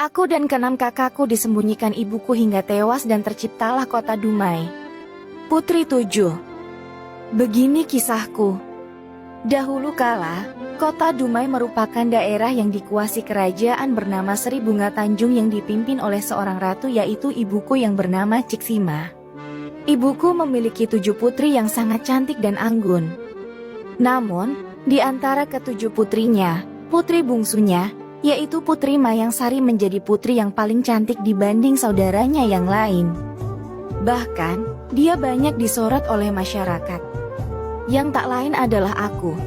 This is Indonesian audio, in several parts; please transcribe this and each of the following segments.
Aku dan keenam kakakku disembunyikan ibuku hingga tewas dan terciptalah kota Dumai. Putri 7. Begini kisahku. Dahulu kala, kota Dumai merupakan daerah yang dikuasai kerajaan bernama Sri Bunga Tanjung yang dipimpin oleh seorang ratu yaitu ibuku yang bernama Ciksima. Ibuku memiliki 7 putri yang sangat cantik dan anggun. Namun, di antara ke-7 putrinya, putri bungsunya, yaitu Putri Mayangsari menjadi putri yang paling cantik dibanding saudaranya yang lain. Bahkan, dia banyak disorot oleh masyarakat. Yang tak lain adalah aku.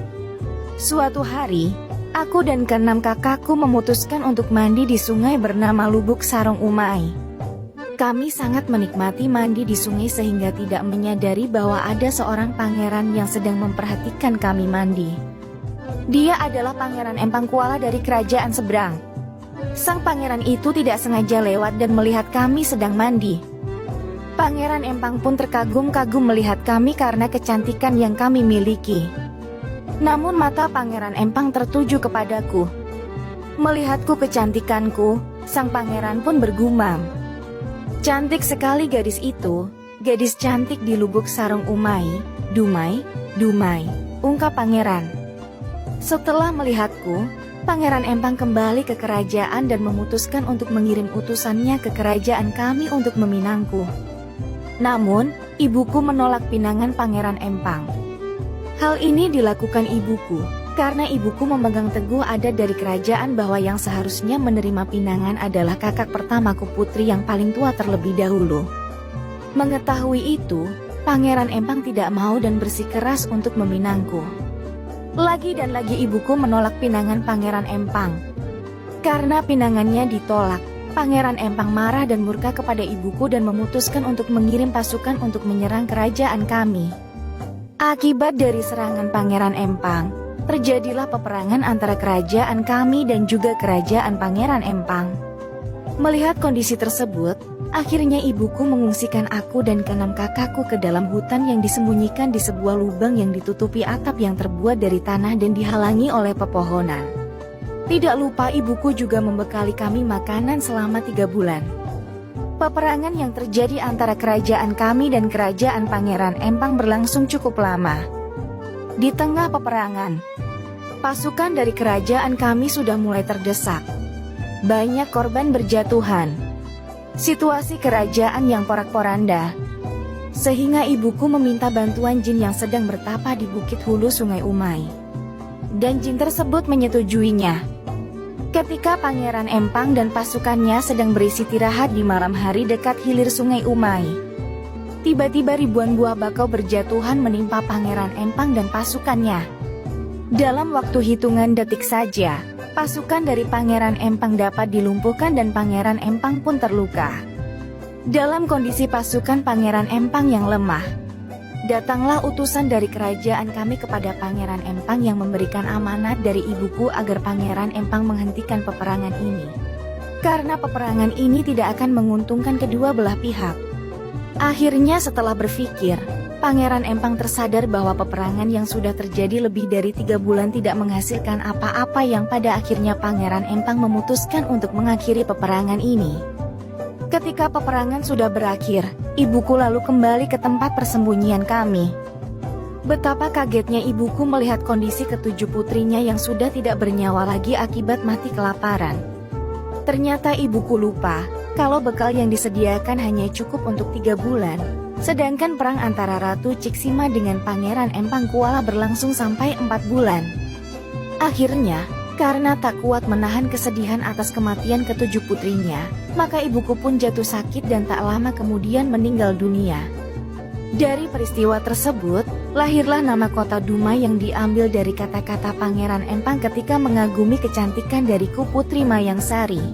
Suatu hari, aku dan keenam kakakku memutuskan untuk mandi di sungai bernama Lubuk Sarong Umai. Kami sangat menikmati mandi di sungai sehingga tidak menyadari bahwa ada seorang pangeran yang sedang memperhatikan kami mandi. Dia adalah Pangeran Empang Kuala dari kerajaan seberang. Sang pangeran itu tidak sengaja lewat dan melihat kami sedang mandi. Pangeran Empang pun terkagum-kagum melihat kami karena kecantikan yang kami miliki. Namun mata Pangeran Empang tertuju kepadaku. Melihatku kecantikanku, sang pangeran pun bergumam. "Cantik sekali gadis itu, gadis cantik di Lubuk Sarong Umai, Dumai, Dumai," ungkap pangeran. Setelah melihatku, Pangeran Empang kembali ke kerajaan dan memutuskan untuk mengirim utusannya ke kerajaan kami untuk meminangku. Namun, ibuku menolak pinangan Pangeran Empang. Hal ini dilakukan ibuku, karena ibuku memegang teguh adat dari kerajaan bahwa yang seharusnya menerima pinangan adalah kakak pertamaku putri yang paling tua terlebih dahulu. Mengetahui itu, Pangeran Empang tidak mau dan bersikeras untuk meminangku. Lagi dan lagi ibuku menolak pinangan Pangeran Empang. Karena pinangannya ditolak, Pangeran Empang marah dan murka kepada ibuku dan memutuskan untuk mengirim pasukan untuk menyerang kerajaan kami. Akibat dari serangan Pangeran Empang, terjadilah peperangan antara kerajaan kami dan juga kerajaan Pangeran Empang. Melihat kondisi tersebut, akhirnya ibuku mengungsikan aku dan keenam kakakku ke dalam hutan yang disembunyikan di sebuah lubang yang ditutupi atap yang terbuat dari tanah dan dihalangi oleh pepohonan. Tidak lupa ibuku juga membekali kami makanan selama 3 bulan. Peperangan yang terjadi antara kerajaan kami dan kerajaan Pangeran Empang berlangsung cukup lama. Di tengah peperangan, pasukan dari kerajaan kami sudah mulai terdesak. Banyak korban berjatuhan. Situasi kerajaan yang porak-poranda. Sehingga ibuku meminta bantuan jin yang sedang bertapa di Bukit Hulu Sungai Umai. Dan jin tersebut menyetujuinya. Ketika Pangeran Empang dan pasukannya sedang beristirahat di malam hari dekat hilir Sungai Umai, tiba-tiba ribuan buah bakau berjatuhan menimpa Pangeran Empang dan pasukannya. Dalam waktu hitungan detik saja, pasukan dari Pangeran Empang dapat dilumpuhkan dan Pangeran Empang pun terluka. Dalam kondisi pasukan Pangeran Empang yang lemah, datanglah utusan dari kerajaan kami kepada Pangeran Empang yang memberikan amanat dari ibuku agar Pangeran Empang menghentikan peperangan ini. Karena peperangan ini tidak akan menguntungkan kedua belah pihak. Akhirnya setelah berpikir, Pangeran Empang tersadar bahwa peperangan yang sudah terjadi lebih dari 3 bulan tidak menghasilkan apa-apa yang pada akhirnya Pangeran Empang memutuskan untuk mengakhiri peperangan ini. Ketika peperangan sudah berakhir, ibuku lalu kembali ke tempat persembunyian kami. Betapa kagetnya ibuku melihat kondisi ke-7 putrinya yang sudah tidak bernyawa lagi akibat mati kelaparan. Ternyata ibuku lupa kalau bekal yang disediakan hanya cukup untuk 3 bulan. Sedangkan perang antara Ratu Ciksima dengan Pangeran Empang Kuala berlangsung sampai 4 bulan. Akhirnya, karena tak kuat menahan kesedihan atas kematian ke-7 putrinya, maka ibuku pun jatuh sakit dan tak lama kemudian meninggal dunia. Dari peristiwa tersebut, lahirlah nama kota Dumai yang diambil dari kata-kata Pangeran Empang ketika mengagumi kecantikan dariku Putri Mayangsari.